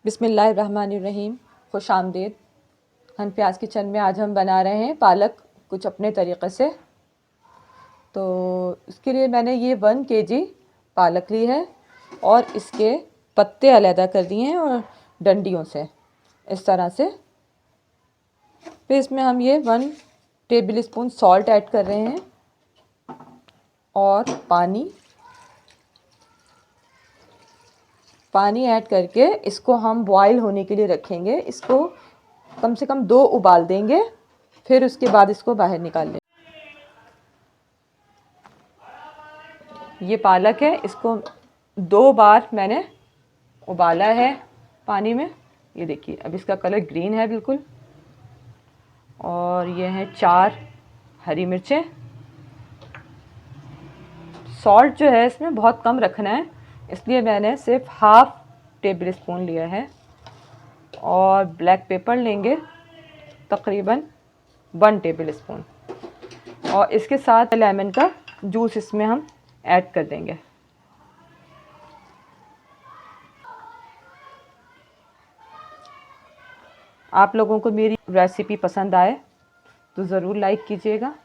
बिस्मिल्लाहिर्रहमानिर्रहीम। खुश आमदीद। प्याज किचन में आज हम बना रहे हैं पालक कुछ अपने तरीक़े से। तो इसके लिए मैंने ये 1 kg पालक ली है और इसके पत्ते अलहदा कर दिए हैं और डंडियों से इस तरह से। फिर इसमें हम ये 1 टेबलस्पून सॉल्ट ऐड कर रहे हैं और पानी ऐड करके इसको हम बॉईल होने के लिए रखेंगे। इसको कम से कम 2 उबाल देंगे, फिर उसके बाद इसको बाहर निकाल लेंगे। ये पालक है, इसको 2 बार मैंने उबाला है पानी में। ये देखिए अब इसका कलर ग्रीन है बिल्कुल। और ये हैं 4 हरी मिर्चें। सॉल्ट जो है इसमें बहुत कम रखना है, इसलिए मैंने सिर्फ हाफ टेबल स्पून लिया है। और ब्लैक पेपर लेंगे तकरीबन 1 टेबल स्पून। और इसके साथ लेमन का जूस इसमें हम ऐड कर देंगे। आप लोगों को मेरी रेसिपी पसंद आए तो ज़रूर लाइक कीजिएगा।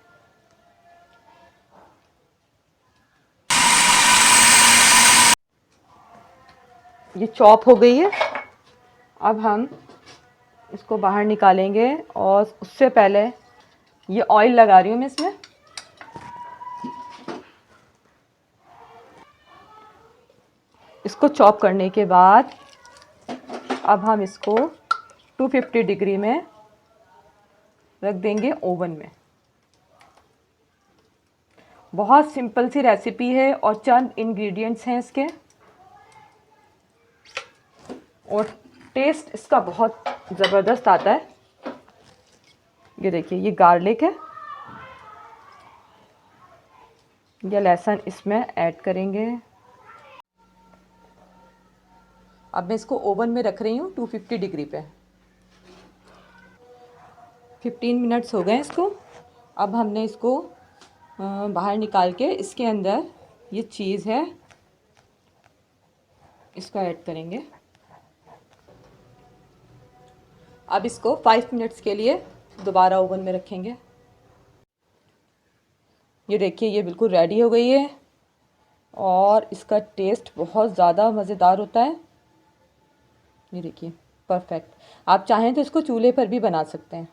ये चॉप हो गई है। अब हम इसको बाहर निकालेंगे और उससे पहले ये ऑयल लगा रही हूँ मैं इसमें। इसको चॉप करने के बाद अब हम इसको 250 डिग्री में रख देंगे ओवन में। बहुत सिंपल सी रेसिपी है और चंद इंग्रेडिएंट्स हैं इसके, और टेस्ट इसका बहुत ज़बरदस्त आता है। ये देखिए ये गार्लिक है, ये लहसुन इसमें ऐड करेंगे। अब मैं इसको ओवन में रख रही हूँ 250 डिग्री पे। 15 मिनट्स हो गए इसको। अब हमने इसको बाहर निकाल के इसके अंदर ये चीज़ है इसका ऐड करेंगे। अब इसको 5 मिनट्स के लिए दोबारा ओवन में रखेंगे। ये देखिए ये बिल्कुल रेडी हो गई है और इसका टेस्ट बहुत ज़्यादा मज़ेदार होता है। ये देखिए परफेक्ट। आप चाहें तो इसको चूल्हे पर भी बना सकते हैं।